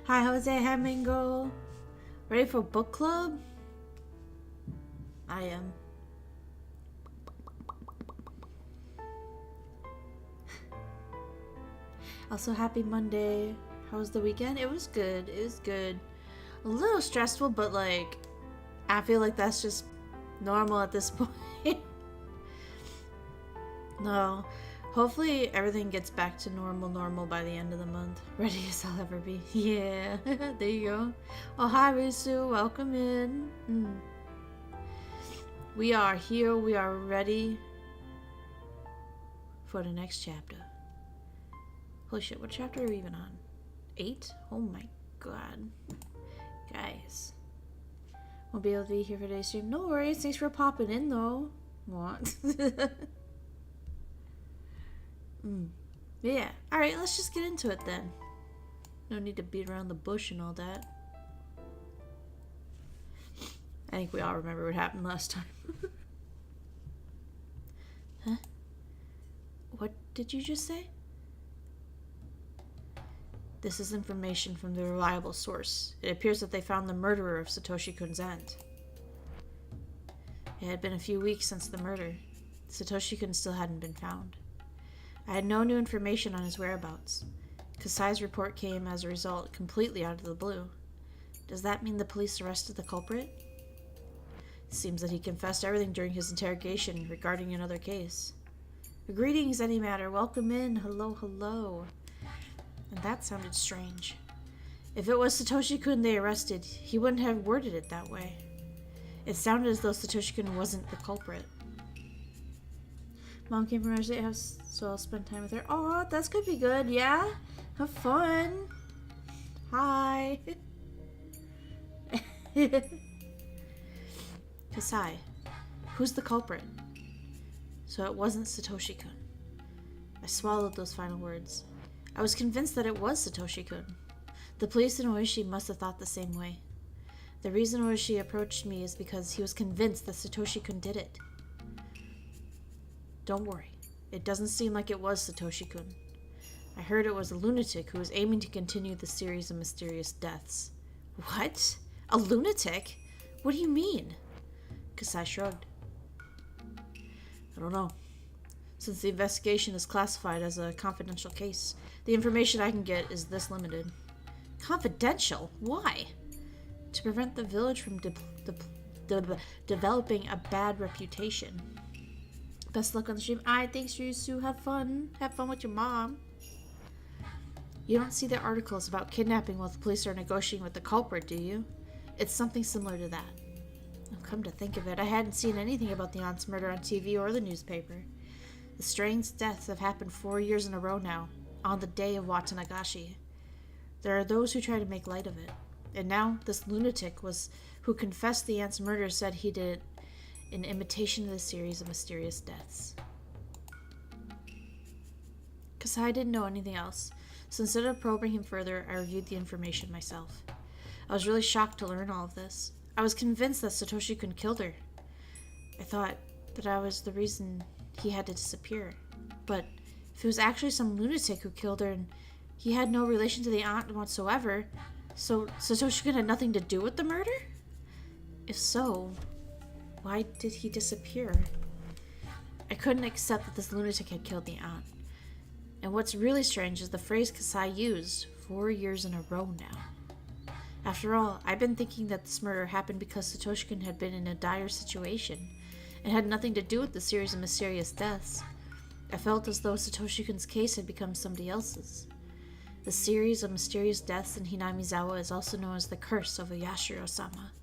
Hi, Jose Hamingo. Ready for book club? I am. Also, happy Monday. How was the weekend? It was good. It was good. A little stressful, but like, I feel like that's just normal at this point. No. Hopefully everything gets back to normal by the end of the month. Ready as I'll ever be. Yeah. There you go. Oh, hi, Risu. Welcome in. We are here. We are ready for the next chapter. Holy shit, what chapter are we even on? 8? Oh my god. Guys. Won't be able to be here for today's stream. No worries. Thanks for popping in, though. What? Yeah. Alright, let's just get into it then. No need to beat around the bush and all that. I think we all remember what happened last time. Huh? What did you just say? This is information from the reliable source. It appears that they found the murderer of Satoshi-kun's aunt. It had been a few weeks since the murder. Satoshi-kun still hadn't been found. I had no new information on his whereabouts. Kasai's report came, as a result, completely out of the blue. Does that mean the police arrested the culprit? It seems that he confessed everything during his interrogation regarding another case. Greetings, any matter. Welcome in. Hello, hello. And that sounded strange. If it was Satoshi-kun they arrested, he wouldn't have worded it that way. It sounded as though Satoshi-kun wasn't the culprit. Mom came from our state house, so I'll spend time with her. Aw, that's gonna be good, yeah? Have fun. Hi. Kasai, who's the culprit? So it wasn't Satoshi-kun. I swallowed those final words. I was convinced that it was Satoshi-kun. The police in Oishi must have thought the same way. The reason Oishi approached me is because he was convinced that Satoshi-kun did it. Don't worry. It doesn't seem like it was Satoshi-kun. I heard it was a lunatic who was aiming to continue the series of mysterious deaths. What? A lunatic? What do you mean? Kasai shrugged. I don't know. Since the investigation is classified as a confidential case, the information I can get is this limited. Confidential? Why? To prevent the village from developing a bad reputation. Best luck on the stream. Alright, thanks, Ryusu. Have fun. Have fun with your mom. You don't see the articles about kidnapping while the police are negotiating with the culprit, do you? It's something similar to that. Come to think of it, I hadn't seen anything about the aunt's murder on TV or the newspaper. The strange deaths have happened 4 years in a row now, on the day of Watanagashi. There are those who try to make light of it. And now, this lunatic who confessed the aunt's murder said he did it in imitation of the series of mysterious deaths. Kasai didn't know anything else, so instead of probing him further, I reviewed the information myself. I was really shocked to learn all of this. I was convinced that Satoshi-kun killed her. I thought that I was the reason he had to disappear. But if it was actually some lunatic who killed her and he had no relation to the aunt whatsoever, so Satoshi-kun had nothing to do with the murder? If so, why did he disappear? I couldn't accept that this lunatic had killed the aunt. And what's really strange is the phrase Kasai used 4 years in a row now. After all, I've been thinking that this murder happened because Satoshi-kun had been in a dire situation and had nothing to do with the series of mysterious deaths. I felt as though Satoshi-kun's case had become somebody else's. The series of mysterious deaths in Hinamizawa is also known as the Curse of Yashiro-sama.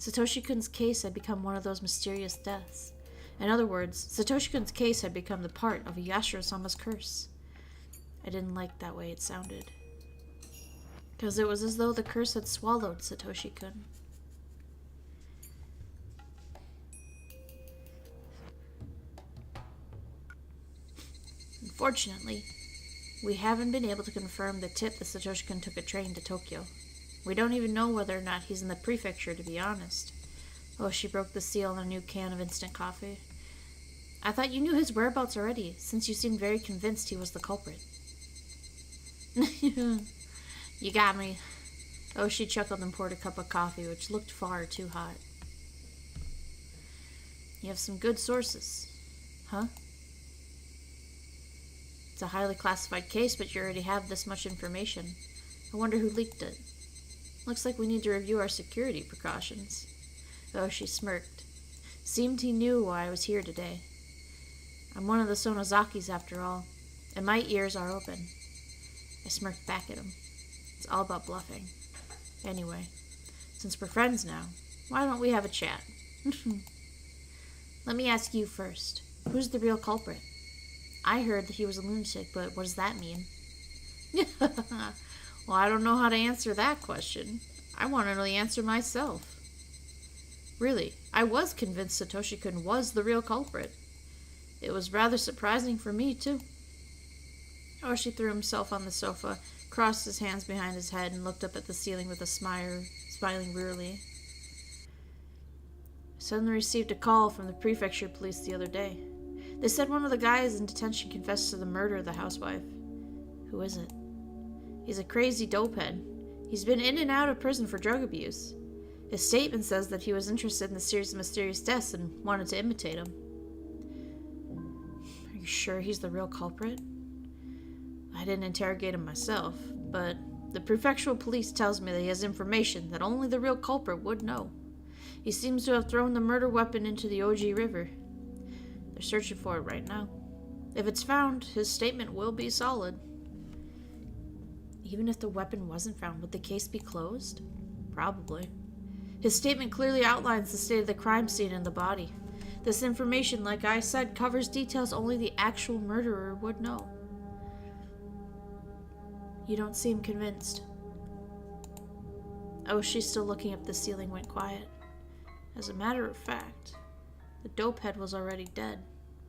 Satoshi-kun's case had become one of those mysterious deaths. In other words, Satoshi-kun's case had become the part of Yashiro-sama's curse. I didn't like that way it sounded. Because it was as though the curse had swallowed Satoshi-kun. Unfortunately, we haven't been able to confirm the tip that Satoshi-kun took a train to Tokyo. We don't even know whether or not he's in the prefecture, to be honest. Oh, she broke the seal on a new can of instant coffee. I thought you knew his whereabouts already, since you seemed very convinced he was the culprit. You got me. Oshi chuckled and poured a cup of coffee, which looked far too hot. You have some good sources. Huh? It's a highly classified case, but you already have this much information. I wonder who leaked it. Looks like we need to review our security precautions. Oshi smirked. Seemed he knew why I was here today. I'm one of the Sonozakis after all, and my ears are open. I smirked back at him. It's all about bluffing. Anyway, since we're friends now, why don't we have a chat? Let me ask you first. Who's the real culprit? I heard that he was a lunatic, but what does that mean? Well, I don't know how to answer that question. I want to know the answer myself. Really, I was convinced Satoshi-kun was the real culprit. It was rather surprising for me, too. Oshi threw himself on the sofa, crossed his hands behind his head, and looked up at the ceiling with a smile, smiling wearily. I suddenly received a call from the prefecture police the other day. They said one of the guys in detention confessed to the murder of the housewife. Who is it? He's a crazy dopehead. He's been in and out of prison for drug abuse. His statement says that he was interested in the series of mysterious deaths and wanted to imitate him. Are you sure he's the real culprit? I didn't interrogate him myself, but the prefectural police tells me that he has information that only the real culprit would know. He seems to have thrown the murder weapon into the Oji River. They're searching for it right now. If it's found, his statement will be solid. Even if the weapon wasn't found, would the case be closed? Probably. His statement clearly outlines the state of the crime scene and the body. This information, like I said, covers details only the actual murderer would know. You don't seem convinced. She's still looking up the ceiling, went quiet. As a matter of fact, the dopehead was already dead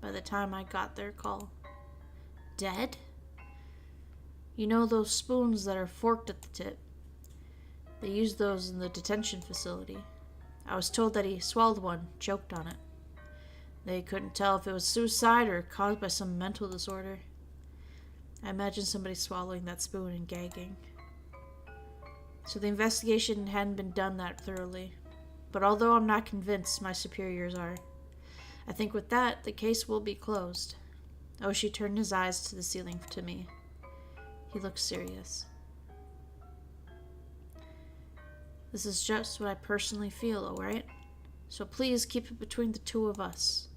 by the time I got their call. Dead? You know those spoons that are forked at the tip? They use those in the detention facility. I was told that he swallowed one, choked on it. They couldn't tell if it was suicide or caused by some mental disorder. I imagine somebody swallowing that spoon and gagging. So the investigation hadn't been done that thoroughly. But although I'm not convinced, my superiors are. I think with that, the case will be closed. Oshi turned his eyes to the ceiling to me. He looked serious. This is just what I personally feel, alright? So please keep it between the two of us.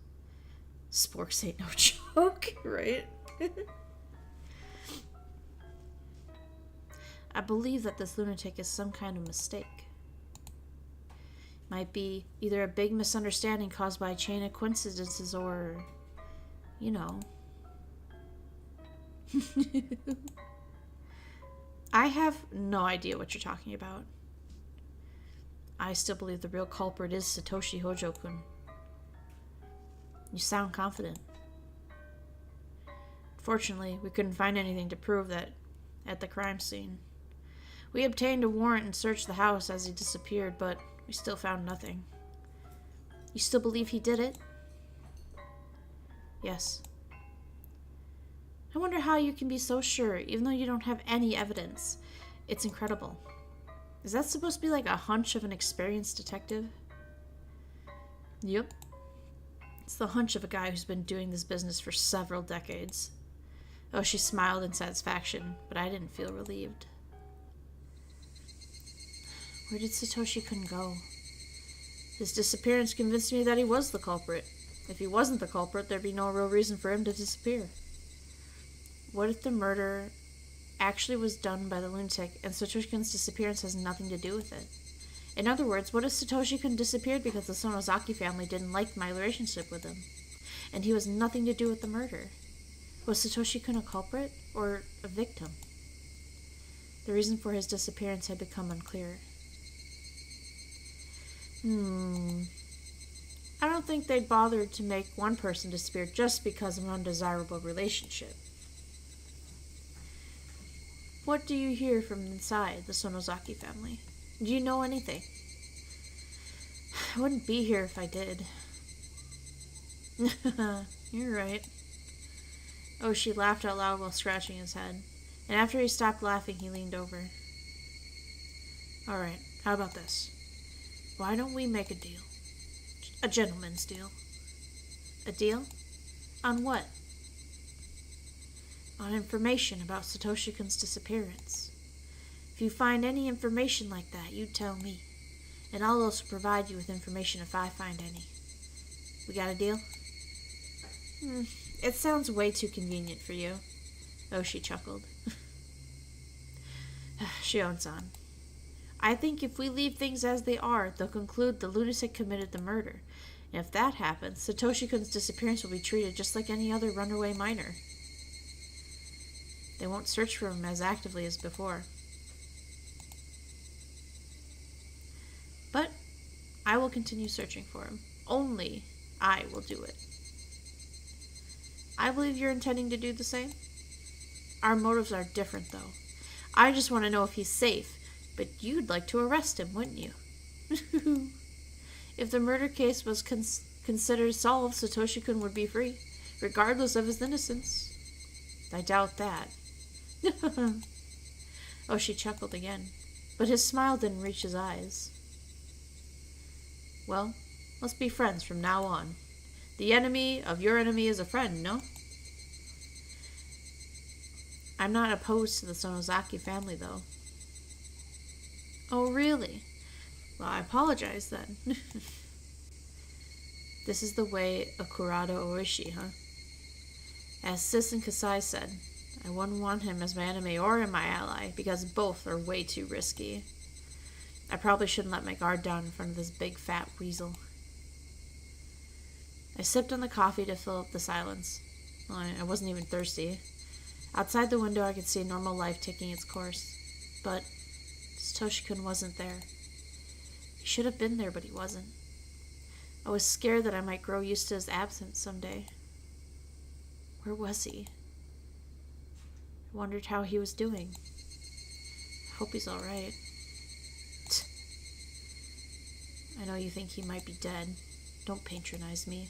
Sporks ain't no joke, right? I believe that this lunatic is some kind of mistake. Might be either a big misunderstanding caused by a chain of coincidences or, you know. I have no idea what you're talking about. I still believe the real culprit is Satoshi Hojo-kun. You sound confident. Fortunately, we couldn't find anything to prove that at the crime scene. We obtained a warrant and searched the house as he disappeared, but we still found nothing. You still believe he did it? Yes. I wonder how you can be so sure, even though you don't have any evidence. It's incredible. Is that supposed to be like a hunch of an experienced detective? Yep. It's the hunch of a guy who's been doing this business for several decades. She smiled in satisfaction, but I didn't feel relieved. Where did Satoshi-kun go? His disappearance convinced me that he was the culprit. If he wasn't the culprit, there'd be no real reason for him to disappear. What if the murder actually was done by the lunatic and Satoshi-kun's disappearance has nothing to do with it? In other words, what if Satoshi-kun disappeared because the Sonozaki family didn't like my relationship with him, and he was nothing to do with the murder? Was Satoshi-kun a culprit or a victim? The reason for his disappearance had become unclear. I don't think they'd bothered to make one person disappear just because of an undesirable relationship. What do you hear from inside the Sonozaki family? Do you know anything? I wouldn't be here if I did. You're right. She laughed out loud while scratching his head, and after he stopped laughing, he leaned over. Alright, how about this? Why don't we make a deal? A gentleman's deal. A deal? On what? On information about Satoshi-kun's disappearance. If you find any information like that, you tell me. And I'll also provide you with information if I find any. We got a deal? It sounds way too convenient for you. Oshi chuckled. Shion-san. I think if we leave things as they are, they'll conclude the lunatic committed the murder. And if that happens, Satoshi-kun's disappearance will be treated just like any other runaway minor. They won't search for him as actively as before. But I will continue searching for him. Only I will do it. I believe you're intending to do the same. Our motives are different, though. I just want to know if he's safe, but you'd like to arrest him, wouldn't you? If the murder case was considered solved, Satoshi-kun would be free, regardless of his innocence. I doubt that. Oh, she chuckled again, but his smile didn't reach his eyes. Well, let's be friends from now on. The enemy of your enemy is a friend, no? I'm not opposed to the Sonozaki family, though. Oh, really? Well, I apologize, then. This is the way of Kurada Oishi, huh? As Sis and Kasai said, I wouldn't want him as my enemy or my ally, because both are way too risky. I probably shouldn't let my guard down in front of this big fat weasel. I sipped on the coffee to fill up the silence. Well, I wasn't even thirsty. Outside the window I could see normal life taking its course. But Satoshi-kun wasn't there. He should have been there, but he wasn't. I was scared that I might grow used to his absence someday. Where was he? I wondered how he was doing. I hope he's alright. I know you think he might be dead. Don't patronize me.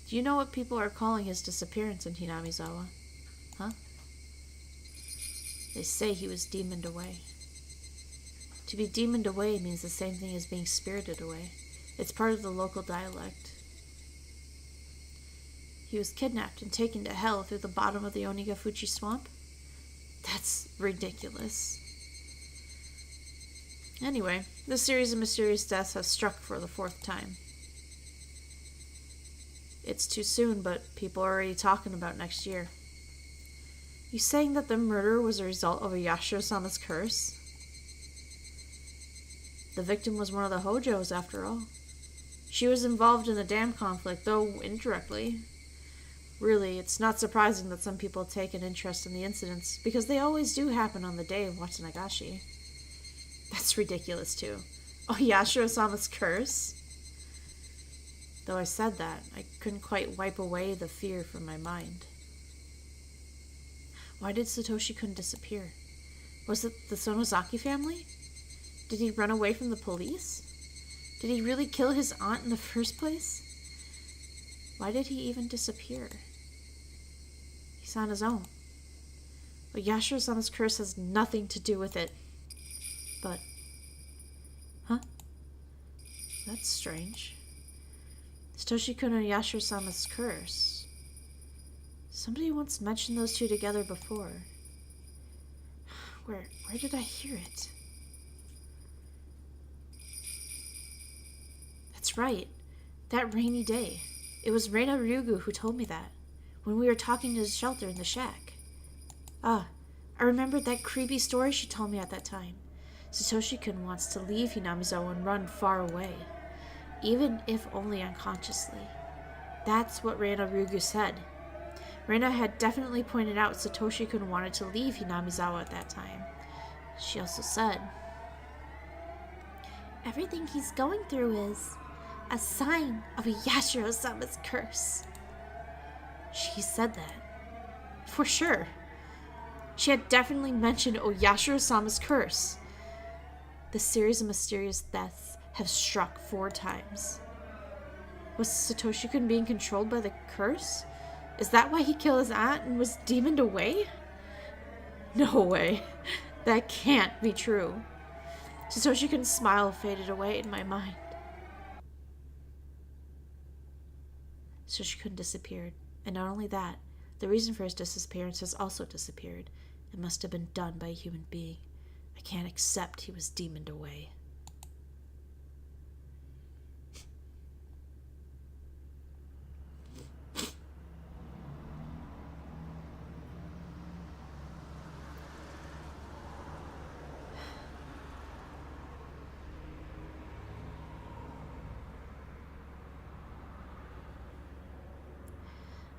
Do you know what people are calling his disappearance in Hinamizawa? Huh? They say he was demoned away. To be demoned away means the same thing as being spirited away. It's part of the local dialect. He was kidnapped and taken to hell through the bottom of the Onigafuchi swamp? That's ridiculous. Anyway, this series of mysterious deaths has struck for the 4th time. It's too soon, but people are already talking about next year. You saying that the murder was a result of a Yashiro-sama's curse? The victim was one of the Hojos, after all. She was involved in the dam conflict, though indirectly. Really, it's not surprising that some people take an interest in the incidents, because they always do happen on the day of Watsunagashi. That's ridiculous, too. Oh, Yashiro-sama's curse? Though I said that, I couldn't quite wipe away the fear from my mind. Why did Satoshi-kun disappear? Was it the Sonozaki family? Did he run away from the police? Did he really kill his aunt in the first place? Why did he even disappear? He's on his own. But Yashiro-sama's curse has nothing to do with it. But, huh? That's strange. Satoshi-kun and Yashiro-sama's curse. Somebody once mentioned those two together before. Where did I hear it? That's right. That rainy day. It was Reina Ryugu who told me that, when we were talking to the shelter in the shack. I remembered that creepy story she told me at that time. Satoshi-kun wants to leave Hinamizawa and run far away, even if only unconsciously. That's what Reina Ryugu said. Reina had definitely pointed out Satoshi-kun wanted to leave Hinamizawa at that time. She also said, everything he's going through is a sign of a Yashiro-sama's curse. She said that. For sure. She had definitely mentioned Yashiro-sama's curse. The series of mysterious deaths have struck 4 times. Was Satoshi-kun being controlled by the curse? Is that why he killed his aunt and was demoned away? No way. That can't be true. Satoshi-kun's smile faded away in my mind. Satoshi-kun disappeared, and not only that, the reason for his disappearance has also disappeared. It must have been done by a human being. I can't accept he was demoned away.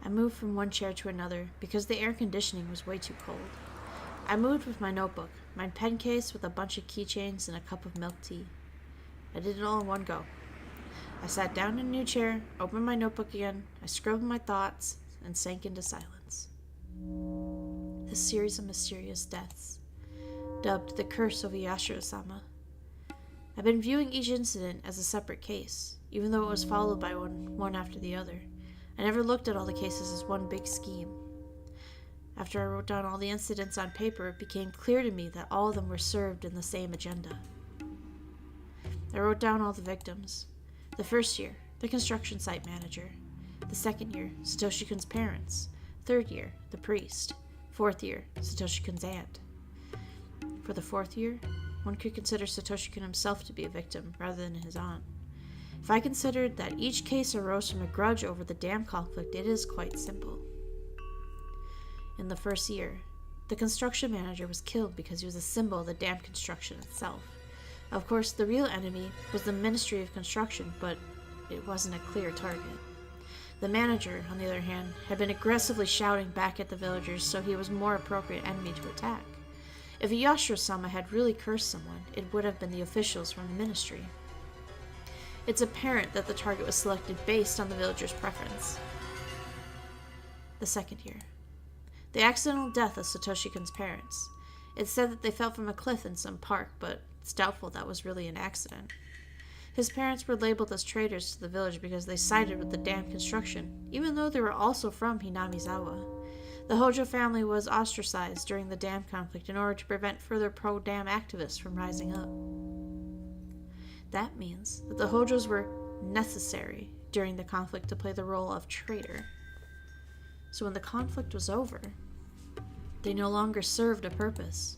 I moved from one chair to another because the air conditioning was way too cold. I moved with my notebook, my pen case with a bunch of keychains, and a cup of milk tea. I did it all in one go. I sat down in a new chair, opened my notebook again, I scribbled my thoughts, and sank into silence. This series of mysterious deaths, dubbed the Curse of Yashiro-sama. I've been viewing each incident as a separate case, even though it was followed by one after the other. I never looked at all the cases as one big scheme. After I wrote down all the incidents on paper, it became clear to me that all of them were served in the same agenda. I wrote down all the victims. The first year, the construction site manager. The second year, Satoshi-kun's parents. Third year, the priest. Fourth year, Satoshi-kun's aunt. For the fourth year, one could consider Satoshi-kun himself to be a victim rather than his aunt. If I considered that each case arose from a grudge over the dam conflict, it is quite simple. In the first year, the construction manager was killed because he was a symbol of the dam construction itself. Of course, the real enemy was the Ministry of Construction, but it wasn't a clear target. The manager, on the other hand, had been aggressively shouting back at the villagers, so he was a more appropriate enemy to attack. If Yashiro-sama had really cursed someone, it would have been the officials from the ministry. It's apparent that the target was selected based on the villagers' preference. The second year. The accidental death of Satoshi-kun's parents. It's said that they fell from a cliff in some park, but it's doubtful that was really an accident. His parents were labeled as traitors to the village because they sided with the dam construction, even though they were also from Hinamizawa. The Hojo family was ostracized during the dam conflict in order to prevent further pro-dam activists from rising up. That means that the Hojos were necessary during the conflict to play the role of traitor. So when the conflict was over, they no longer served a purpose.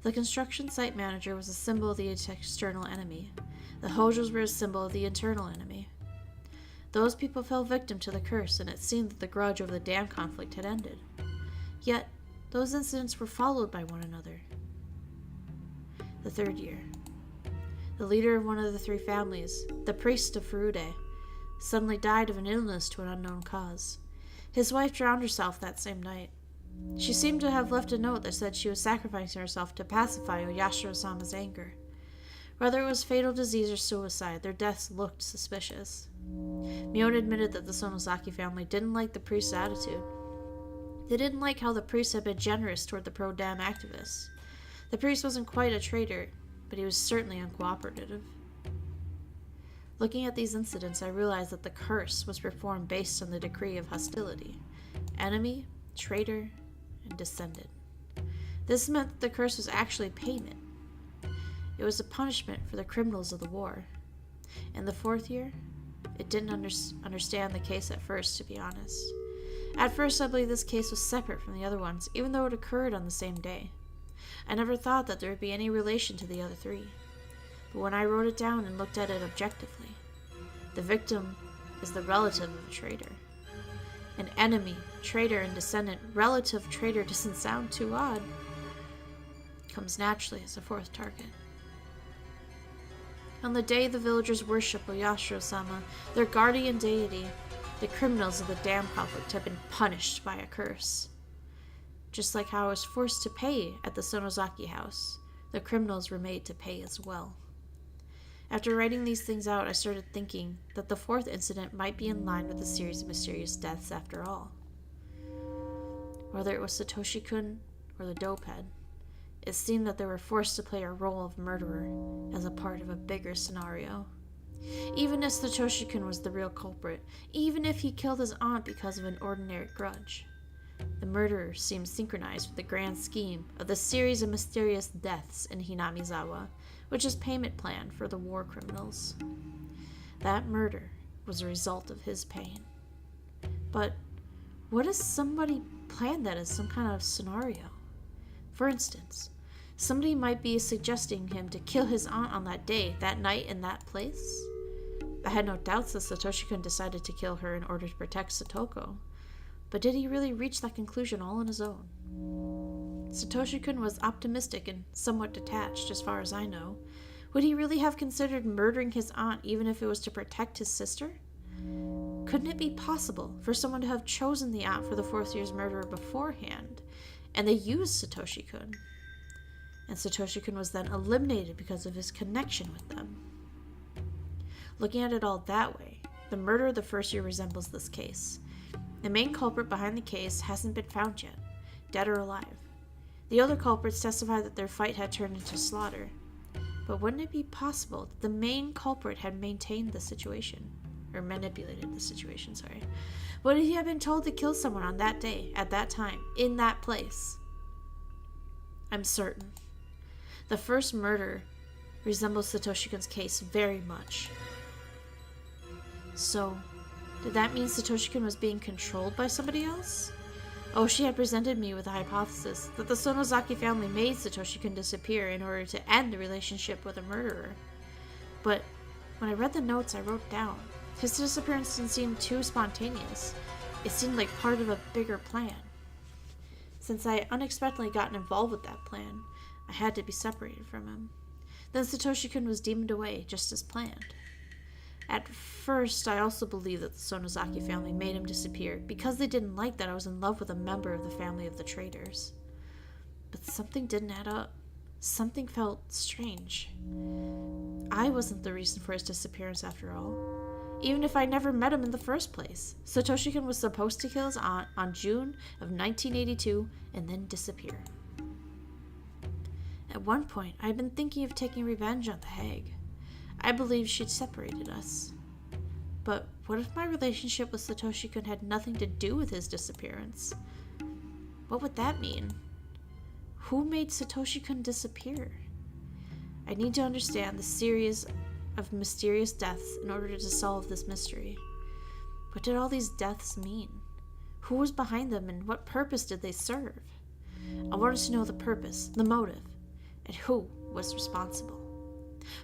The construction site manager was a symbol of the external enemy. The Hojos were a symbol of the internal enemy. Those people fell victim to the curse, and it seemed that the grudge over the dam conflict had ended. Yet, those incidents were followed by one another. The third year. The leader of one of the three families, the priest of Furude, suddenly died of an illness to an unknown cause. His wife drowned herself that same night. She seemed to have left a note that said she was sacrificing herself to pacify Yashiro-sama's anger. Whether it was fatal disease or suicide, their deaths looked suspicious. Mione admitted that the Sonozaki family didn't like the priest's attitude. They didn't like how the priest had been generous toward the pro-dam activists. The priest wasn't quite a traitor, but he was certainly uncooperative. Looking at these incidents, I realized that the curse was performed based on the decree of hostility. Enemy, traitor, and descendant. This meant that the curse was actually payment. It was a punishment for the criminals of the war. In the fourth year, it didn't understand the case at first, to be honest. At first, I believed this case was separate from the other ones, even though it occurred on the same day. I never thought that there would be any relation to the other three. But when I wrote it down and looked at it objectively, the victim is the relative of a traitor. An enemy, traitor, and descendant. Relative traitor doesn't sound too odd. Comes naturally as a fourth target. On the day the villagers worship Oyashiro-sama, their guardian deity, the criminals of the dam conflict have been punished by a curse. Just like how I was forced to pay at the Sonozaki house, the criminals were made to pay as well. After writing these things out, I started thinking that the fourth incident might be in line with a series of mysterious deaths after all. Whether it was Satoshi-kun or the dopehead, it seemed that they were forced to play a role of murderer as a part of a bigger scenario. Even if Satoshi-kun was the real culprit, even if he killed his aunt because of an ordinary grudge, The murder seemed synchronized with the grand scheme of the series of mysterious deaths in Hinamizawa, which is payment plan for the war criminals. That murder was a result of his pain. But what if somebody planned that as some kind of scenario? For instance, somebody might be suggesting him to kill his aunt on that day, that night, in that place. I had no doubts that Satoshi-kun decided to kill her in order to protect Satoko. But did he really reach that conclusion all on his own? Satoshi-kun was optimistic and somewhat detached, as far as I know. Would he really have considered murdering his aunt even if it was to protect his sister? Couldn't it be possible for someone to have chosen the aunt for the fourth year's murderer beforehand, and they used Satoshi-kun? And Satoshi-kun was then eliminated because of his connection with them. Looking at it all that way, the murder of the first year resembles this case. The main culprit behind the case hasn't been found yet, dead or alive. The other culprits testify that their fight had turned into slaughter. But wouldn't it be possible that the main culprit had maintained the situation? Or manipulated the situation, sorry. What if he had been told to kill someone on that day, at that time, in that place? I'm certain. The first murder resembles Satoshi-kun's case very much. So, did that mean Satoshi-kun was being controlled by somebody else? Oshi had presented me with a hypothesis that the Sonozaki family made Satoshi-kun disappear in order to end the relationship with a murderer. But when I read the notes I wrote down, his disappearance didn't seem too spontaneous. It seemed like part of a bigger plan. Since I had unexpectedly gotten involved with that plan, I had to be separated from him. Then Satoshi-kun was deemed away, just as planned. At first, I also believed that the Sonozaki family made him disappear because they didn't like that I was in love with a member of the family of the traitors. But something didn't add up. Something felt strange. I wasn't the reason for his disappearance after all. Even if I never met him in the first place. Satoshi-kun was supposed to kill his aunt on June of 1982 and then disappear. At one point, I had been thinking of taking revenge on the hag. I believed she'd separated us. But what if my relationship with Satoshi-kun had nothing to do with his disappearance? What would that mean? Who made Satoshi-kun disappear? I need to understand the series of mysterious deaths in order to solve this mystery. What did all these deaths mean? Who was behind them and what purpose did they serve? I wanted to know the purpose, the motive, and who was responsible.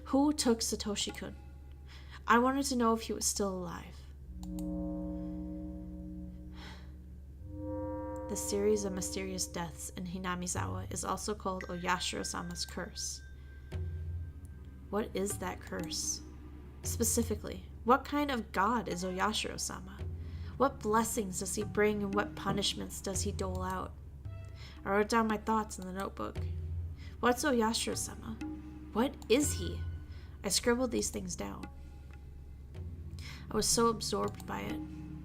Who took Satoshi-kun? I wanted to know if he was still alive. The series of mysterious deaths in Hinamizawa is also called Oyashiro-sama's curse. What is that curse? Specifically, what kind of god is Oyashiro-sama? What blessings does he bring and what punishments does he dole out? I wrote down my thoughts in the notebook. What's Oyashiro-sama? What is he? I scribbled these things down. I was so absorbed by it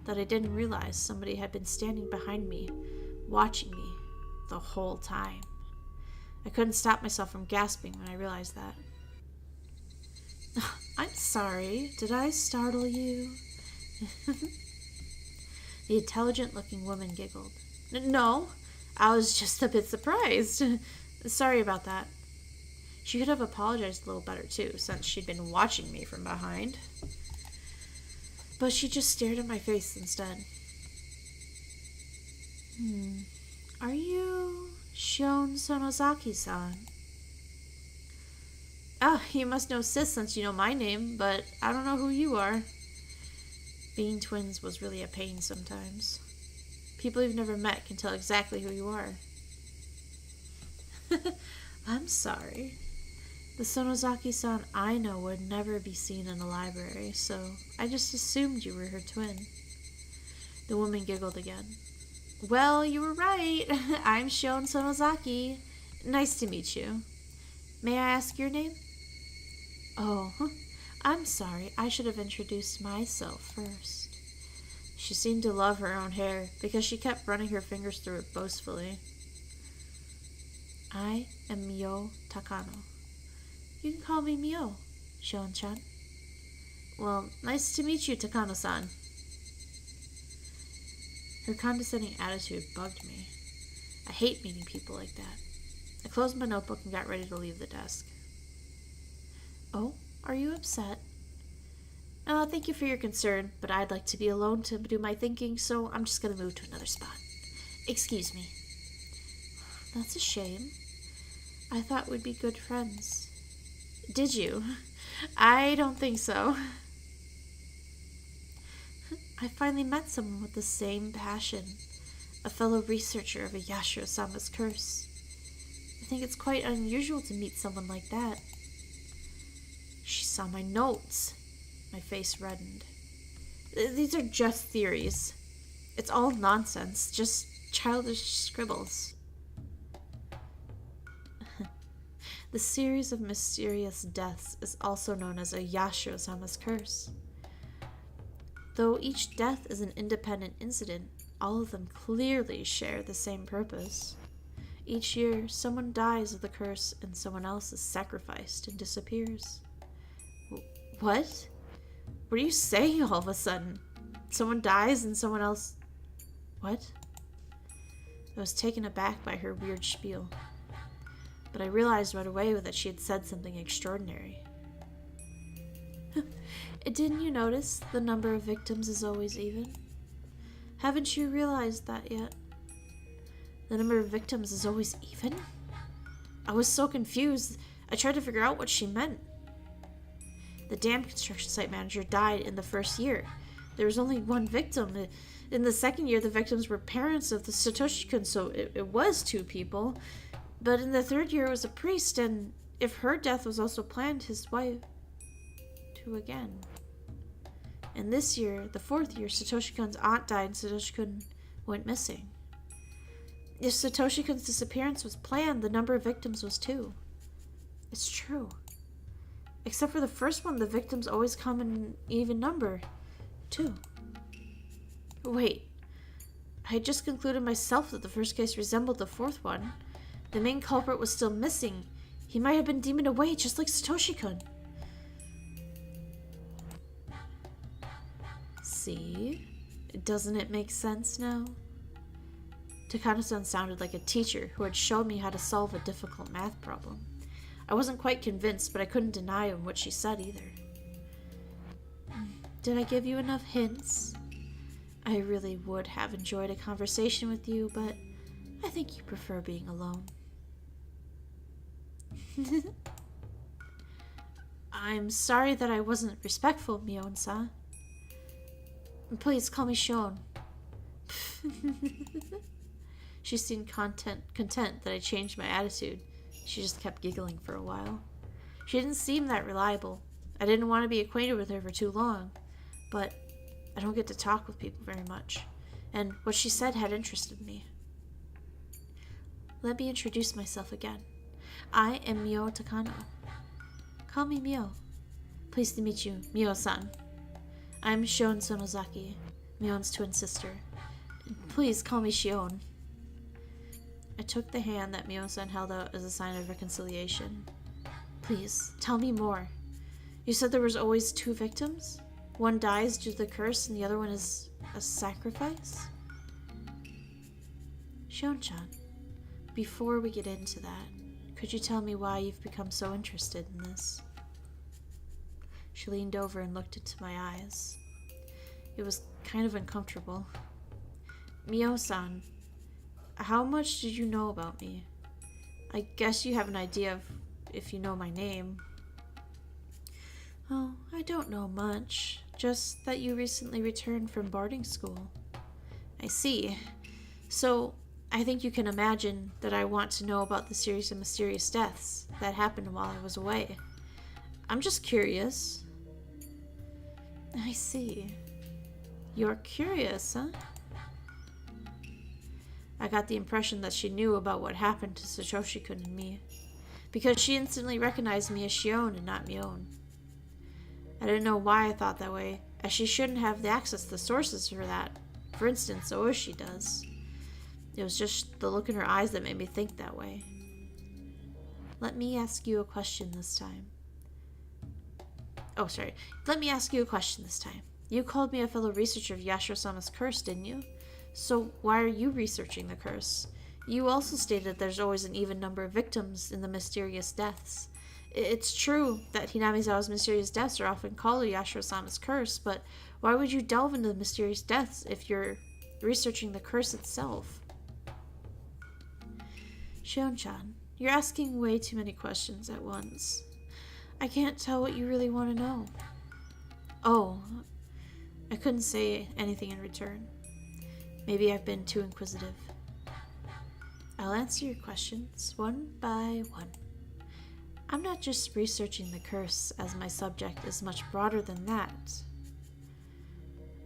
that I didn't realize somebody had been standing behind me, watching me the whole time. I couldn't stop myself from gasping when I realized that. I'm sorry, did I startle you? The intelligent-looking woman giggled. No, I was just a bit surprised. Sorry about that. She could have apologized a little better, too, since she'd been watching me from behind. But she just stared at my face instead. Are you Shion Sonozaki-san? Oh, you must know Sis since you know my name, but I don't know who you are. Being twins was really a pain sometimes. People you've never met can tell exactly who you are. I'm sorry. The Sonozaki-san I know would never be seen in a library, so I just assumed you were her twin. The woman giggled again. Well, you were right. I'm Shion Sonozaki. Nice to meet you. May I ask your name? Oh, I'm sorry. I should have introduced myself first. She seemed to love her own hair because she kept running her fingers through it boastfully. I am Mio Takano. You can call me Mio, Shion-chan. Well, nice to meet you, Takano-san. Her condescending attitude bugged me. I hate meeting people like that. I closed my notebook and got ready to leave the desk. Oh, are you upset? Thank you for your concern, but I'd like to be alone to do my thinking, so I'm just going to move to another spot. Excuse me. That's a shame. I thought we'd be good friends. Did you? I don't think so. I finally met someone with the same passion, a fellow researcher of a Yashiro-sama's curse. I think it's quite unusual to meet someone like that. She saw my notes. My face reddened. These are just theories. It's all nonsense, just childish scribbles. The series of mysterious deaths is also known as a Yashiro-sama's curse. Though each death is an independent incident, all of them clearly share the same purpose. Each year, someone dies of the curse and someone else is sacrificed and disappears. What? What are you saying all of a sudden? Someone dies and someone else... What? I was taken aback by her weird spiel. But I realized right away that she had said something extraordinary. Didn't you notice the number of victims is always even? Haven't you realized that yet? The number of victims is always even? I was so confused, I tried to figure out what she meant. The damn construction site manager died in the first year. There was only one victim. In the second year, the victims were parents of the Satoshi-kun, so it was 2 people. But in the third year, it was a priest, and if her death was also planned, his wife, too, again. And this year, the 4th year, Satoshi-kun's aunt died and Satoshi-kun went missing. If Satoshi-kun's disappearance was planned, the number of victims was 2. It's true. Except for the first one, the victims always come in an even number. 2. Wait. I had just concluded myself that the first case resembled the 4th one. The main culprit was still missing. He might have been demoned away, just like Satoshi-kun. See? Doesn't it make sense now? Takano-san sounded like a teacher who had shown me how to solve a difficult math problem. I wasn't quite convinced, but I couldn't deny him what she said either. Did I give you enough hints? I really would have enjoyed a conversation with you, but I think you prefer being alone. I'm sorry that I wasn't respectful, Mion-san. Please call me Shion. She seemed content that I changed my attitude. She just kept giggling for a while. She didn't seem that reliable. I didn't want to be acquainted with her for too long, but I don't get to talk with people very much, and what she said had interested me. Let me introduce myself again. I am Mio Takano. Call me Mio. Pleased to meet you, Mio-san. I'm Shion Sonozaki, Mion's twin sister. Please call me Shion. I took the hand that Mio-san held out as a sign of reconciliation. Please, tell me more. You said there was always 2 victims? One dies due to the curse and the other one is a sacrifice? Shion-chan, before we get into that, could you tell me why you've become so interested in this? She leaned over and looked into my eyes. It was kind of uncomfortable. Mio-san, how much did you know about me? I guess you have an idea of if you know my name. Oh, I don't know much. Just that you recently returned from boarding school. I see. So, I think you can imagine that I want to know about the series of mysterious deaths that happened while I was away. I'm just curious. I see. You're curious, huh? I got the impression that she knew about what happened to Satoshi-kun and me, because she instantly recognized me as Shion and not Mion. I didn't know why I thought that way, as she shouldn't have the access to the sources for that. For instance, Oishi does. It was just the look in her eyes that made me think that way. Let me ask you a question this time. Let me ask you a question this time. You called me a fellow researcher of Yashiro-sama's curse, didn't you? So why are you researching the curse? You also stated there's always an even number of victims in the mysterious deaths. It's true that Hinamizawa's mysterious deaths are often called Yashiro-sama's curse, but why would you delve into the mysterious deaths if you're researching the curse itself? Shion-chan, you're asking way too many questions at once. I can't tell what you really want to know. Oh, I couldn't say anything in return. Maybe I've been too inquisitive. I'll answer your questions one by one. I'm not just researching the curse, as my subject is much broader than that.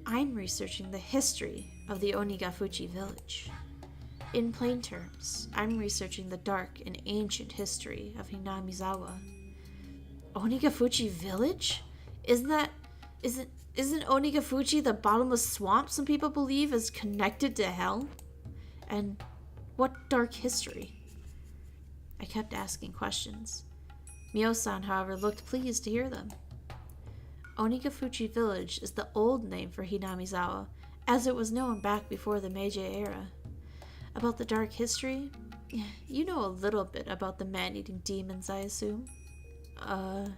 I'm researching the history of the Onigafuchi village. In plain terms, I'm researching the dark and ancient history of Hinamizawa. Onigafuchi village? Isn't Onigafuchi the bottomless swamp some people believe is connected to hell? And what dark history? I kept asking questions. Mio-san, however, looked pleased to hear them. Onigafuchi village is the old name for Hinamizawa, as it was known back before the Meiji era. About the dark history? You know a little bit about the man-eating demons, I assume? The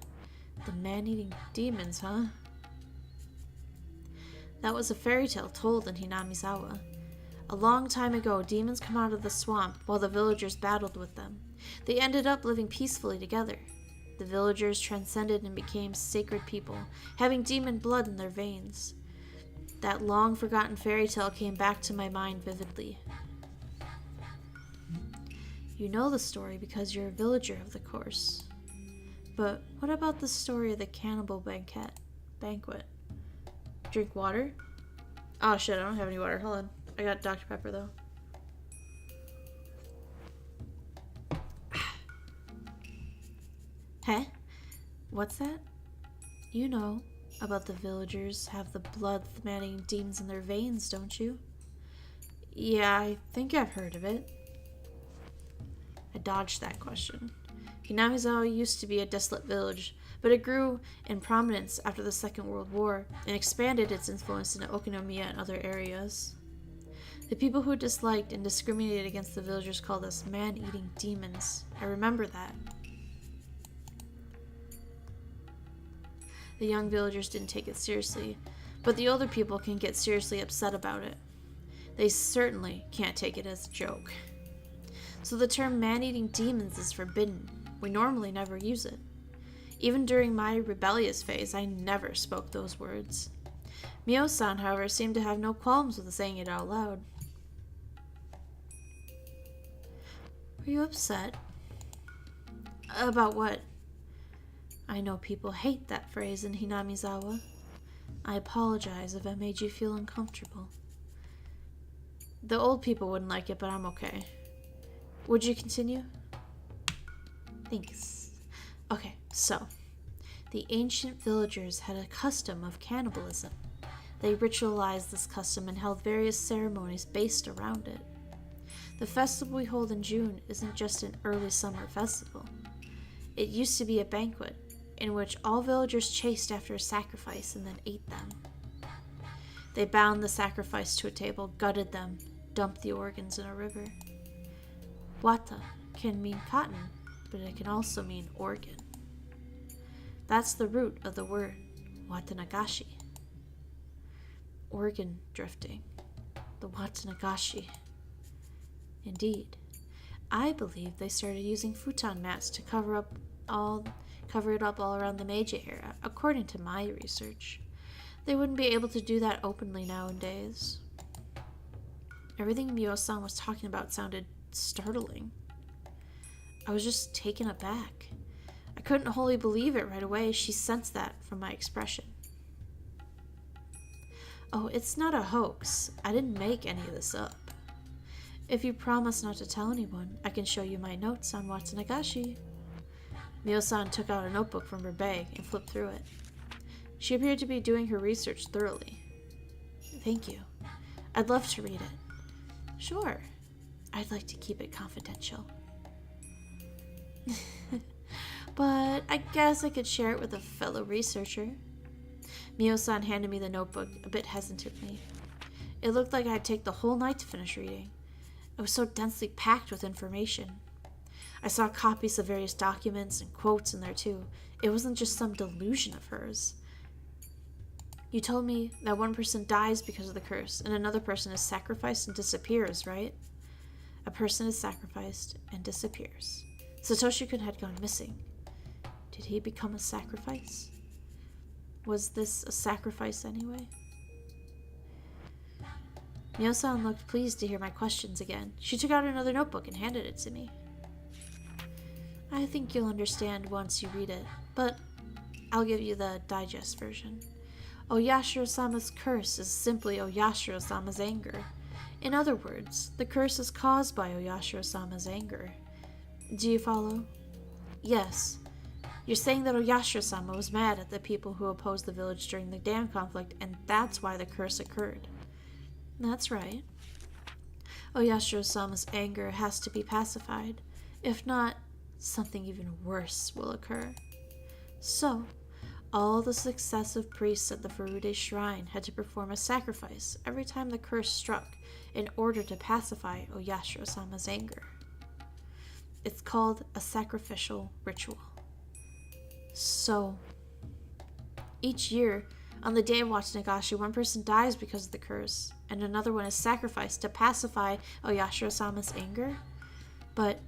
man-eating demons, huh? That was a fairy tale told in Hinamizawa. A long time ago, demons come out of the swamp while the villagers battled with them. They ended up living peacefully together. The villagers transcended and became sacred people, having demon blood in their veins. That long-forgotten fairy tale came back to my mind vividly. You know the story because you're a villager, of course. But what about the story of the cannibal banquet? Drink water? Oh shit, I don't have any water. Hold on. I got Dr. Pepper though. Huh? What's that? You know about the villagers have the blood-themating demons in their veins, don't you? Yeah, I think I've heard of it. I dodged that question. Hinamizawa used to be a desolate village, but it grew in prominence after the Second World War and expanded its influence into Okinomiya and other areas. The people who disliked and discriminated against the villagers called us man-eating demons. I remember that. The young villagers didn't take it seriously, but the older people can get seriously upset about it. They certainly can't take it as a joke. So the term man-eating demons is forbidden. We normally never use it. Even during my rebellious phase, I never spoke those words. Mio-san, however, seemed to have no qualms with saying it out loud. Were you upset? About what? I know people hate that phrase in Hinamizawa. I apologize if I made you feel uncomfortable. The old people wouldn't like it, but I'm okay. Would you continue? Thanks. Okay, so, the ancient villagers had a custom of cannibalism. They ritualized this custom and held various ceremonies based around it. The festival we hold in June isn't just an early summer festival. It used to be a banquet in which all villagers chased after a sacrifice and then ate them. They bound the sacrifice to a table, gutted them, dumped the organs in a river. Wata can mean cotton, but it can also mean organ. That's the root of the word watanagashi. Organ drifting. The watanagashi. Indeed. I believe they started using futon mats to cover it up all around the Meiji era, according to my research. They wouldn't be able to do that openly nowadays. Everything Mio-san was talking about sounded startling. I was just taken aback. I couldn't wholly believe it right away. She sensed that from my expression. Oh, it's not a hoax. I didn't make any of this up. If you promise not to tell anyone, I can show you my notes on Watanagashi. Mio-san took out a notebook from her bag and flipped through it. She appeared to be doing her research thoroughly. Thank you. I'd love to read it. Sure. I'd like to keep it confidential. But I guess I could share it with a fellow researcher. Mio-san handed me the notebook a bit hesitantly. It looked like I'd take the whole night to finish reading. It was so densely packed with information. I saw copies of various documents and quotes in there too. It wasn't just some delusion of hers. You told me that one person dies because of the curse, and another person is sacrificed and disappears, right? A person is sacrificed and disappears. Satoshi-kun had gone missing. Did he become a sacrifice? Was this a sacrifice anyway? Mio-san looked pleased to hear my questions again. She took out another notebook and handed it to me. I think you'll understand once you read it, but I'll give you the digest version. Oyashiro-sama's curse is simply Oyashiro-sama's anger. In other words, the curse is caused by Oyashiro-sama's anger. Do you follow? Yes. You're saying that Oyashiro-sama was mad at the people who opposed the village during the dam conflict, and that's why the curse occurred. That's right. Oyashiro-sama's anger has to be pacified. If not, something even worse will occur. So, all the successive priests at the Furude shrine had to perform a sacrifice every time the curse struck in order to pacify Oyashiro-sama's anger. It's called a sacrificial ritual. So, each year, on the day of Meakashi, one person dies because of the curse, and another one is sacrificed to pacify Oyashiro-sama's anger, but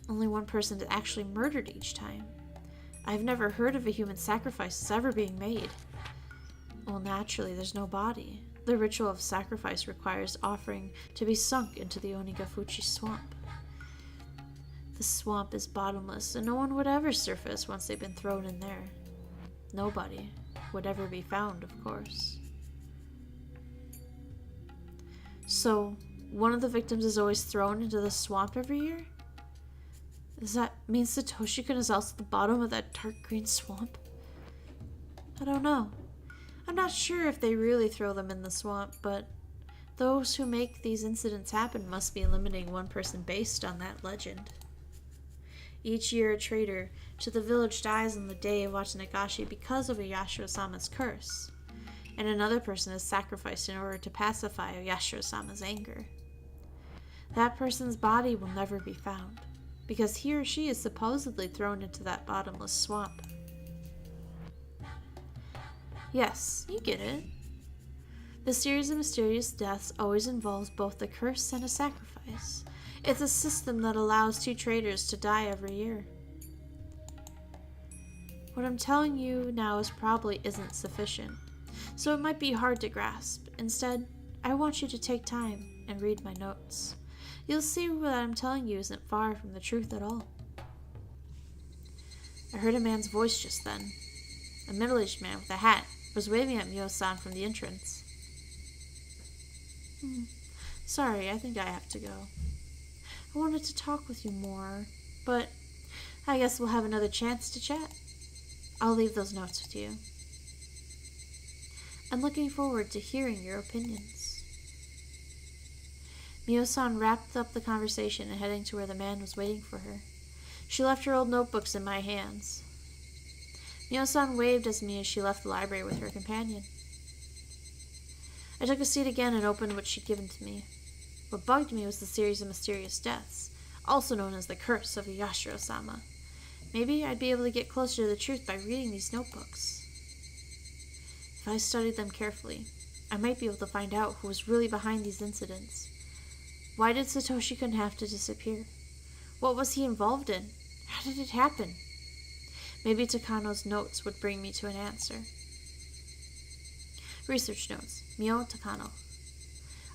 only one person is actually murdered each time. I've never heard of a human sacrifice ever being made. Well, naturally, there's no body. The ritual of sacrifice requires offering to be sunk into the Onigafuchi swamp. The swamp is bottomless, and no one would ever surface once they've been thrown in there. Nobody would ever be found, of course. So, one of the victims is always thrown into the swamp every year? Does that mean Satoshi-kun is also at the bottom of that dark green swamp? I don't know. I'm not sure if they really throw them in the swamp, but those who make these incidents happen must be eliminating one person based on that legend. Each year a traitor to the village dies on the day of Meakashi because of Oyashiro-sama's curse, and another person is sacrificed in order to pacify Oyashiro-sama's anger. That person's body will never be found, because he or she is supposedly thrown into that bottomless swamp. Yes, you get it. The series of mysterious deaths always involves both a curse and a sacrifice. It's a system that allows two traitors to die every year. What I'm telling you now probably isn't sufficient, so it might be hard to grasp. Instead, I want you to take time and read my notes. You'll see what I'm telling you isn't far from the truth at all. I heard a man's voice just then. A middle-aged man with a hat was waving at Mio-san from the entrance. Sorry, I think I have to go. I wanted to talk with you more, but I guess we'll have another chance to chat. I'll leave those notes with you. I'm looking forward to hearing your opinions. Mio-san wrapped up the conversation and heading to where the man was waiting for her. She left her old notebooks in my hands. Mio-san waved at me as she left the library with her companion. I took a seat again and opened what she'd given to me. What bugged me was the series of mysterious deaths, also known as the curse of Oyashiro-sama. Maybe I'd be able to get closer to the truth by reading these notebooks. If I studied them carefully, I might be able to find out who was really behind these incidents. Why did Satoshi-kun have to disappear? What was he involved in? How did it happen? Maybe Takano's notes would bring me to an answer. Research notes. Mio Takano.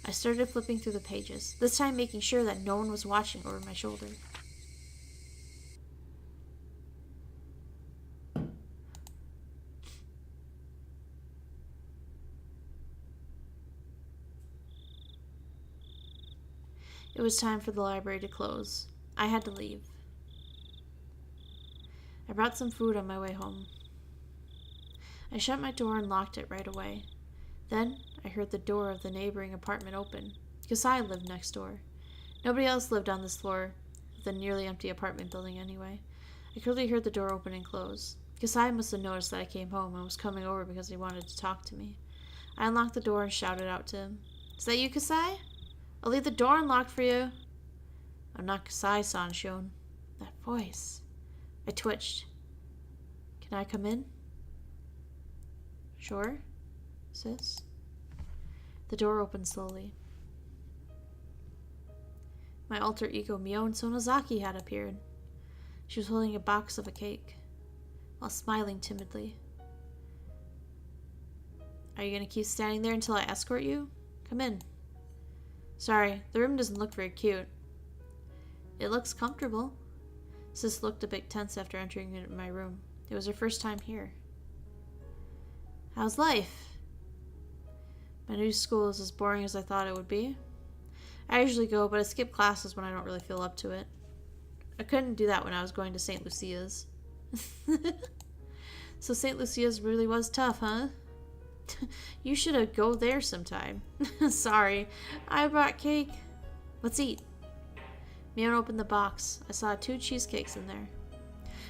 I started flipping through the pages, this time making sure that no one was watching over my shoulder. It was time for the library to close. I had to leave. I brought some food on my way home. I shut my door and locked it right away. Then I heard the door of the neighboring apartment open, because I lived next door. Nobody else lived on this floor of the nearly empty apartment building anyway. I clearly heard the door open and close, because I must have noticed that I came home and was coming over because he wanted to talk to me. I unlocked the door and shouted out to him. Is that you, Kasai? I'll leave the door unlocked for you. I'm not Kasai, Sanshon. That voice. I twitched. Can I come in? Sure, sis. The door opened slowly. My alter ego Mion Sonozaki had appeared. She was holding a box of a cake, while smiling timidly. Are you going to keep standing there until I escort you? Come in. Sorry, the room doesn't look very cute. It looks comfortable. Sis looked a bit tense after entering my room. It was her first time here. How's life? My new school is as boring as I thought it would be. I usually go, but I skip classes when I don't really feel up to it. I couldn't do that when I was going to St. Lucia's. So St. Lucia's really was tough, huh? You should have go there sometime. Sorry, I brought cake. Let's eat. Mion opened the box. I saw 2 cheesecakes in there.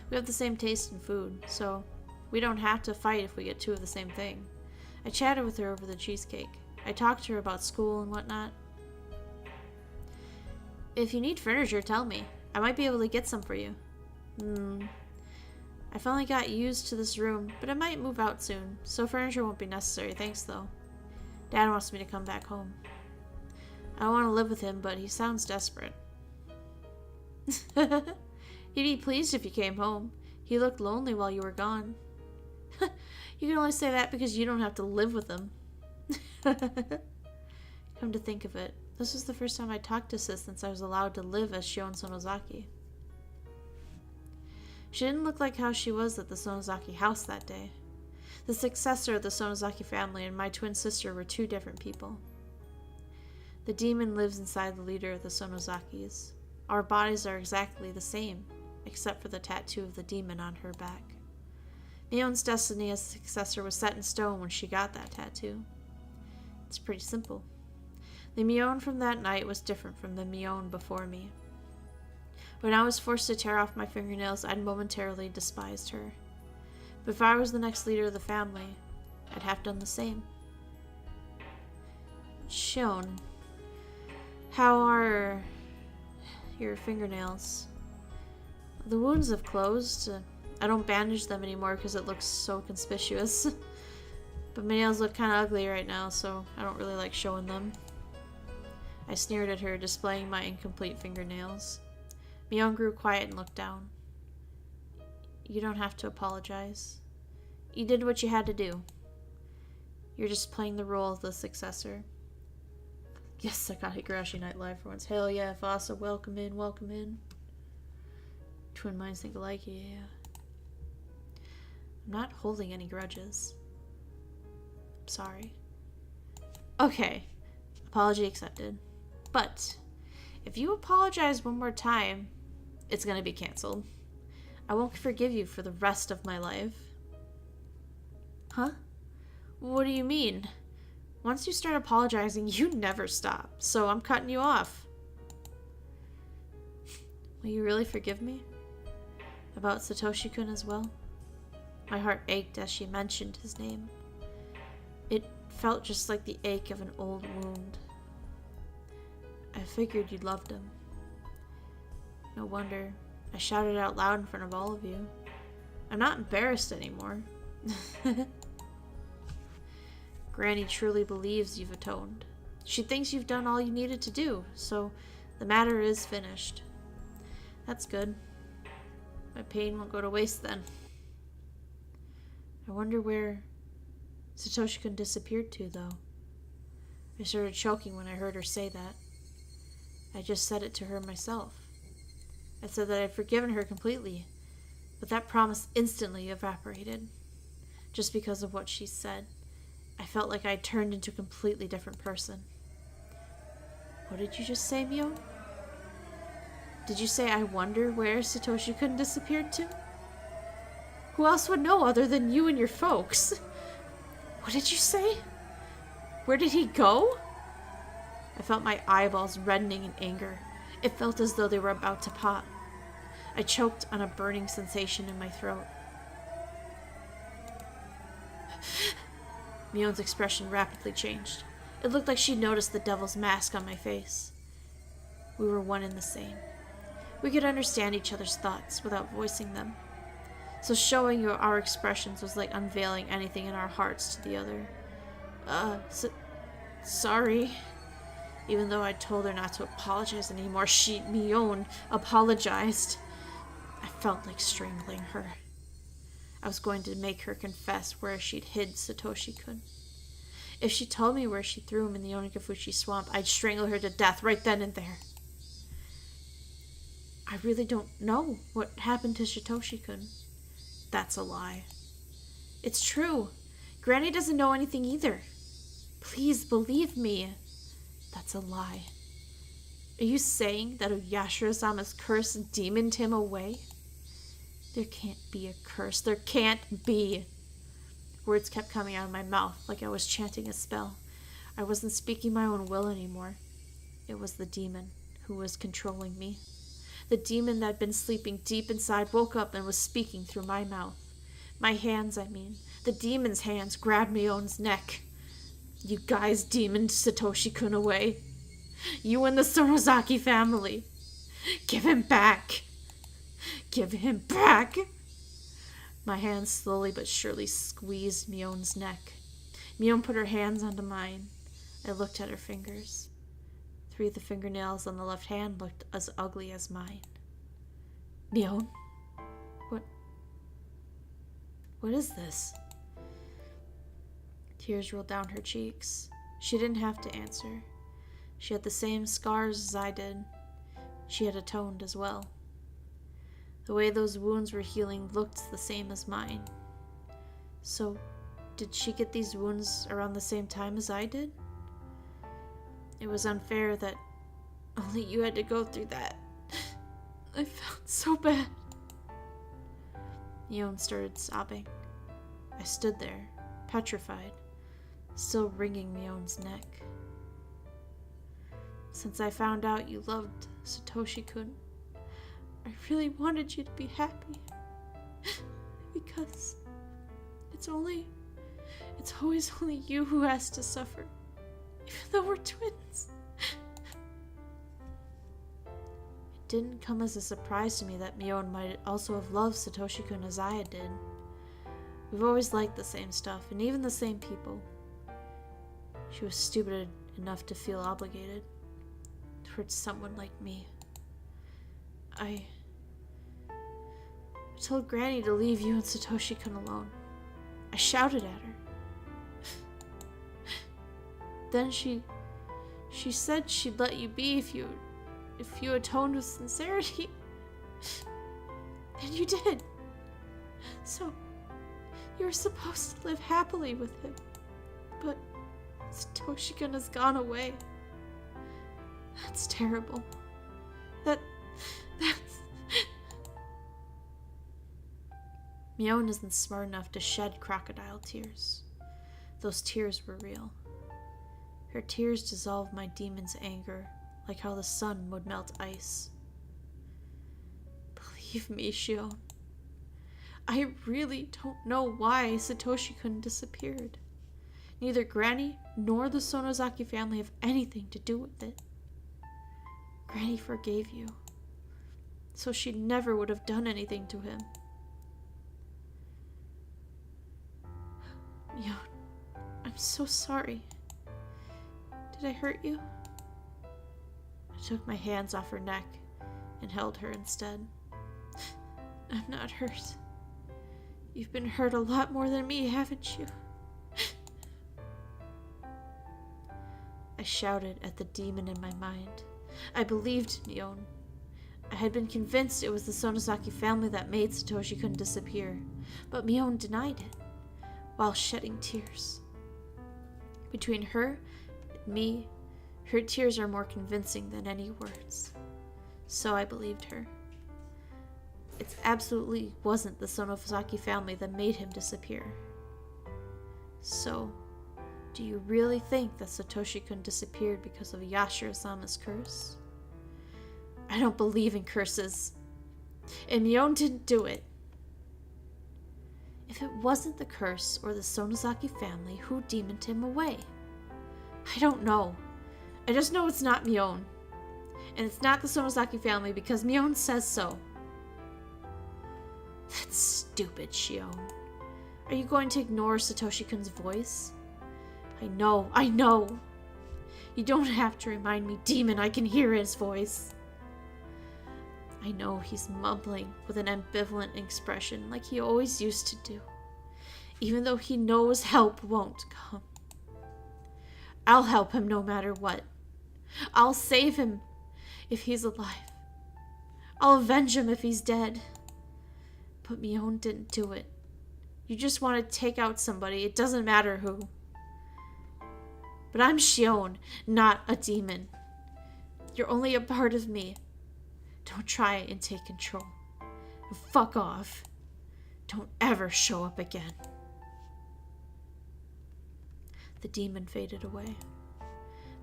We have the same taste in food, so we don't have to fight if we get 2 of the same thing. I chatted with her over the cheesecake. I talked to her about school and whatnot. If you need furniture, tell me. I might be able to get some for you. I finally got used to this room, but I might move out soon, so furniture won't be necessary, thanks though. Dad wants me to come back home. I don't want to live with him, but he sounds desperate. He'd be pleased if you came home. He looked lonely while you were gone. You can only say that because you don't have to live with him. Come to think of it, this was the first time I talked to Sis since I was allowed to live as Shion Sonozaki. She didn't look like how she was at the Sonozaki house that day. The successor of the Sonozaki family and my twin sister were 2 different people. The demon lives inside the leader of the Sonozakis. Our bodies are exactly the same, except for the tattoo of the demon on her back. Mion's destiny as successor was set in stone when she got that tattoo. It's pretty simple. The Mion from that night was different from the Mion before me. When I was forced to tear off my fingernails, I'd momentarily despised her. But if I was the next leader of the family, I'd have done the same. Shion, how are your fingernails? The wounds have closed. I don't bandage them anymore because it looks so conspicuous. But my nails look kind of ugly right now, so I don't really like showing them. I sneered at her, displaying my incomplete fingernails. Mion grew quiet and looked down. You don't have to apologize. You did what you had to do. You're just playing the role of the successor. Yes, I got Higurashi Night Live for once. Hell yeah, Vasa, welcome in, welcome in. Twin minds think alike, yeah. I'm not holding any grudges. I'm sorry. Okay, apology accepted. But if you apologize one more time, it's gonna be canceled. I won't forgive you for the rest of my life. Huh? What do you mean? Once you start apologizing, you never stop, so I'm cutting you off. Will you really forgive me? About Satoshi-kun as well? My heart ached as she mentioned his name. It felt just like the ache of an old wound. I figured you loved him. No wonder. I shouted out loud in front of all of you. I'm not embarrassed anymore. Granny truly believes you've atoned. She thinks you've done all you needed to do, so the matter is finished. That's good. My pain won't go to waste then. I wonder where Satoshi-kun disappeared to, though. I started choking when I heard her say that. I just said it to her myself. I said that I'd forgiven her completely, but that promise instantly evaporated. Just because of what she said, I felt like I'd turned into a completely different person. What did you just say, Mion? Did you say I wonder where Satoshi-kun disappeared to? Who else would know other than you and your folks? What did you say? Where did he go? I felt my eyeballs reddening in anger. It felt as though they were about to pop. I choked on a burning sensation in my throat. Mion's expression rapidly changed. It looked like she noticed the devil's mask on my face. We were one and the same. We could understand each other's thoughts without voicing them. So showing you our expressions was like unveiling anything in our hearts to the other. Sorry. Even though I told her not to apologize anymore, Mion, apologized. I felt like strangling her. I was going to make her confess where she'd hid Satoshi-kun. If she told me where she threw him in the Onikafushi swamp, I'd strangle her to death right then and there. I really don't know what happened to Satoshi-kun. That's a lie. It's true. Granny doesn't know anything either. Please believe me. That's a lie. Are you saying that Yashiro-sama's curse demoned him away? There can't be a curse. There can't be. Words kept coming out of my mouth like I was chanting a spell. I wasn't speaking my own will anymore. It was the demon who was controlling me. The demon that had been sleeping deep inside woke up and was speaking through my mouth. My hands, I mean. The demon's hands grabbed Mion's neck. You guys demoned Satoshi-kun away. You and the Sonozaki family. Give him back. Give him back. My hands slowly but surely squeezed Mion's neck. Mion put her hands onto mine. I looked at her fingers. 3 of the fingernails on the left hand looked as ugly as mine. Mion? What is this? Tears rolled down her cheeks. She didn't have to answer. She had the same scars as I did. She had atoned as well. The way those wounds were healing looked the same as mine. So, did she get these wounds around the same time as I did? It was unfair that only you had to go through that. I felt so bad. Mion started sobbing. I stood there, petrified, still wringing Mion's neck. Since I found out you loved Satoshi-kun, I really wanted you to be happy. Because it's always only you who has to suffer, even though we're twins. It didn't come as a surprise to me that Mion might also have loved Satoshi-kun as I did. We've always liked the same stuff, and even the same people. She was stupid enough to feel obligated towards someone like me. I told Granny to leave you and Satoshi-kun alone. I shouted at her. Then she said she'd let you be if you atoned with sincerity. And you did. So, you were supposed to live happily with him. But Satoshi-kun has gone away. That's terrible. That's... Mion isn't smart enough to shed crocodile tears. Those tears were real. Her tears dissolved my demon's anger, like how the sun would melt ice. Believe me, Shion. I really don't know why Satoshi-kun disappeared. Neither Granny nor the Sonozaki family have anything to do with it. Granny forgave you, so she never would have done anything to him. Mion, I'm so sorry. Did I hurt you? I took my hands off her neck and held her instead. I'm not hurt. You've been hurt a lot more than me, haven't you? I shouted at the demon in my mind. I believed Mion. I had been convinced it was the Sonozaki family that made Satoshi-kun disappear, but Mion denied it, while shedding tears. Between her and me, her tears are more convincing than any words. So I believed her. It absolutely wasn't the Sonozaki family that made him disappear. So, do you really think that Satoshi-kun disappeared because of Yashiro-sama's curse? I don't believe in curses. And Mion didn't do it. If it wasn't the curse or the Sonozaki family, who demoned him away? I don't know. I just know it's not Mion. And it's not the Somozaki family because Mion says so. That's stupid, Shion. Are you going to ignore Satoshi-kun's voice? I know. You don't have to remind me, demon, I can hear his voice. I know he's mumbling with an ambivalent expression like he always used to do, even though he knows help won't come. I'll help him no matter what. I'll save him if he's alive. I'll avenge him if he's dead. But Mion didn't do it. You just want to take out somebody, it doesn't matter who. But I'm Shion, not a demon. You're only a part of me. Don't try and take control. Fuck off. Don't ever show up again. The demon faded away.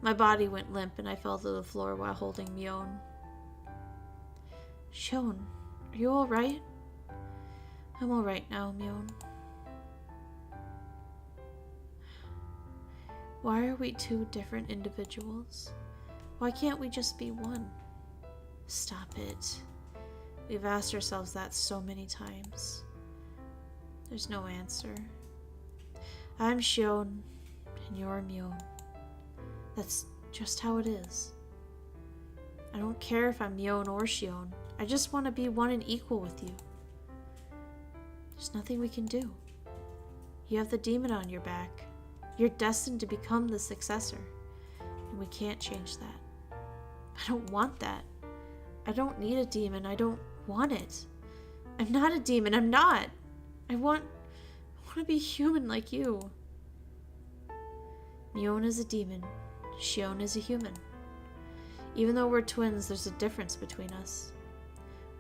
My body went limp and I fell to the floor while holding Mion. Shion, are you alright? I'm alright now, Mion. Why are we two different individuals? Why can't we just be one? Stop it. We've asked ourselves that so many times. There's no answer. I'm Shion, and you're Mion. That's just how it is. I don't care if I'm Mion or Shion. I just want to be one and equal with you. There's nothing we can do. You have the demon on your back. You're destined to become the successor, and we can't change that. I don't want that. I don't need a demon. I don't want it. I'm not a demon. I'm not. I want to be human like you. Mion is a demon. Shion is a human. Even though we're twins, there's a difference between us.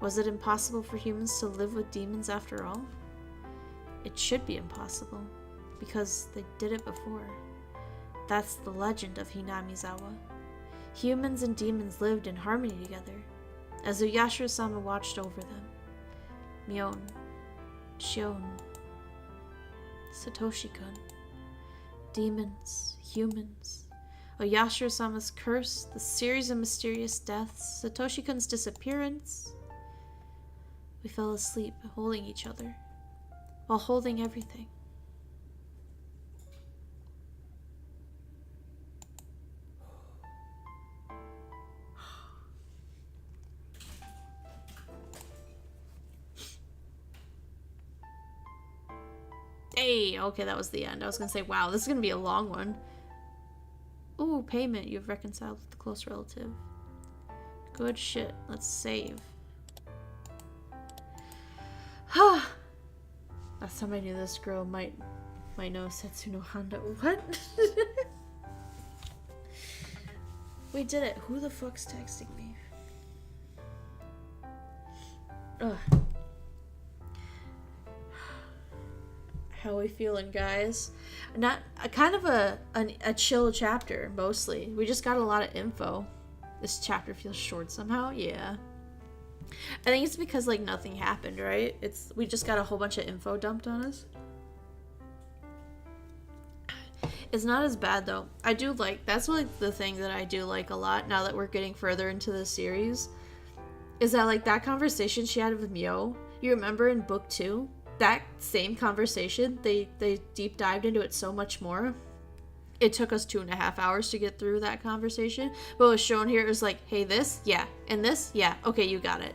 Was it impossible for humans to live with demons after all? It should be impossible, because they did it before. That's the legend of Hinamizawa. Humans and demons lived in harmony together, as Uyashiro-sama watched over them. Mion, Shion, Satoshi-kun, demons, humans, Oyashiro-sama's curse, the series of mysterious deaths, Satoshi-kun's disappearance. We fell asleep holding each other, while holding everything. Hey, okay, that was the end. I was gonna say, wow, this is gonna be a long one. Ooh, payment. You've reconciled with a close relative. Good shit. Let's save. Last time I knew this girl might know Setsuno Handa. What? We did it. Who the fuck's texting me? Ugh. How are we feeling, guys? Not kind of a chill chapter, mostly. We just got a lot of info. This chapter feels short somehow. Yeah. I think it's because like nothing happened, right? We just got a whole bunch of info dumped on us. It's not as bad though. I do like, that's like the thing that I do like a lot now that we're getting further into the series, is that like that conversation she had with Mio, you remember in book 2? That same conversation, they deep dived into it so much more. It took us 2.5 hours to get through that conversation. But what was shown here, it was like, hey, this, yeah. And this, yeah. Okay, you got it.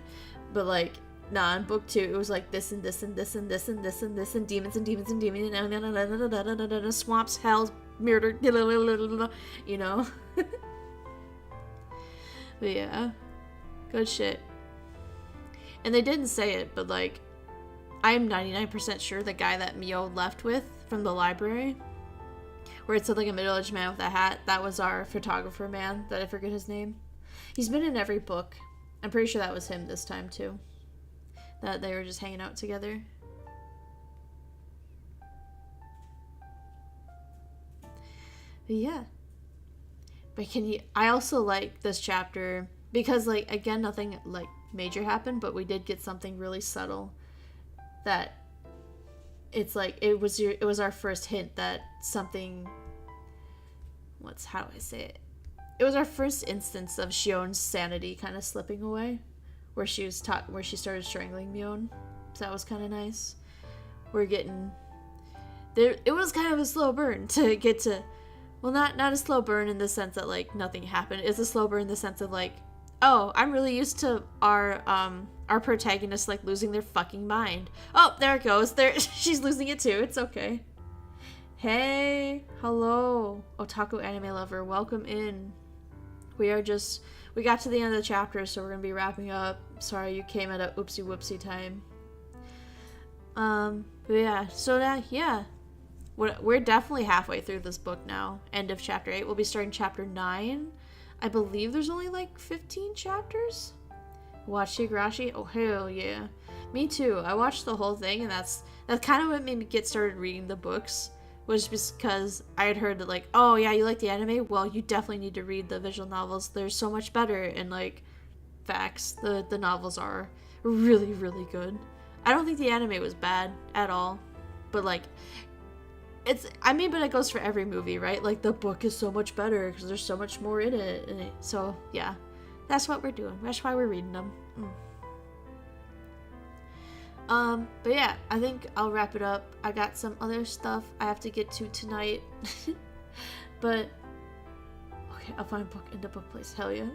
But like, nah, in book 2, it was like this and this and this and this and this and this and demons and demons and demons and swamps, hells, murder, you know? But yeah. Good shit. And they didn't say it, but like, I'm 99% sure the guy that Mio left with from the library, where it said like a middle-aged man with a hat, that was our photographer man, that I forget his name. He's been in every book. I'm pretty sure that was him this time too. That they were just hanging out together. But yeah. But I also like this chapter because like, again, nothing like major happened, but we did get something really subtle. That it's like it was our first hint that something how do I say it? It was our first instance of Shion's sanity kind of slipping away, where she started strangling Mion. So that was kind of nice. We're getting there. It was kind of a slow burn to get to, well, not a slow burn in the sense that like nothing happened. It's a slow burn in the sense of like, oh, I'm really used to our protagonist like losing their fucking mind. Oh, there it goes. There, she's losing it too. It's okay. Hey, hello, otaku anime lover. Welcome in. We got to the end of the chapter, so we're gonna be wrapping up. Sorry you came at a oopsie whoopsie time. But yeah, so now, yeah. We're definitely halfway through this book now. End of chapter 8. We'll be starting chapter 9. I believe there's only like 15 chapters. Watch Higurashi? Oh, hell yeah. Me too. I watched the whole thing, and that's kind of what made me get started reading the books. Was because I had heard that like, oh yeah, you like the anime? Well, you definitely need to read the visual novels. They're so much better, and like, facts, the novels are really, really good. I don't think the anime was bad at all, but like, but it goes for every movie, right? Like, the book is so much better because there's so much more in it. So yeah, that's what we're doing. That's why we're reading them. But yeah, I think I'll wrap it up. I got some other stuff I have to get to tonight. But okay, I'll find a book in the book place. Hell yeah.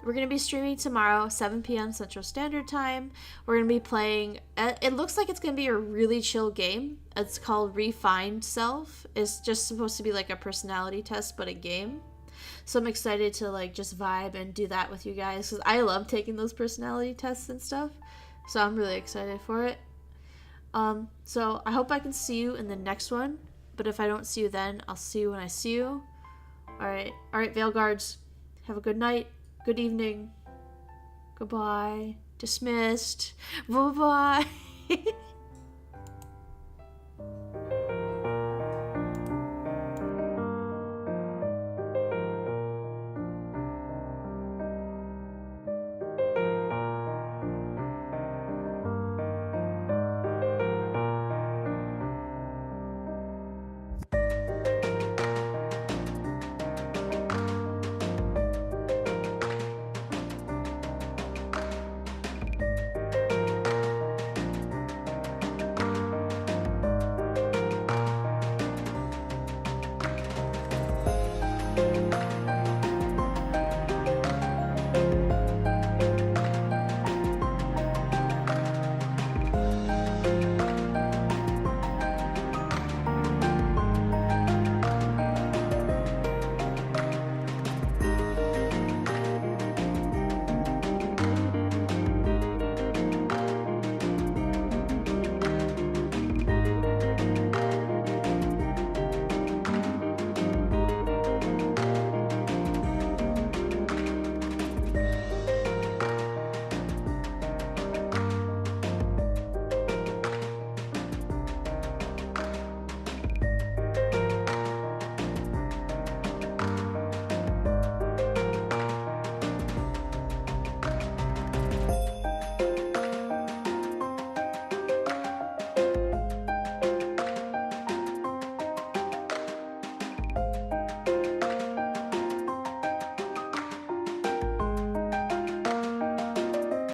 We're gonna be streaming tomorrow, 7 p.m. Central Standard Time. We're gonna be playing. It looks like it's gonna be a really chill game. It's called Refined Self. It's just supposed to be like a personality test, but a game. So I'm excited to like just vibe and do that with you guys, because I love taking those personality tests and stuff. So I'm really excited for it. So I hope I can see you in the next one. But if I don't see you then, I'll see you when I see you. Alright, Veil Guards. Have a good night. Good evening. Goodbye. Dismissed. Bye-bye.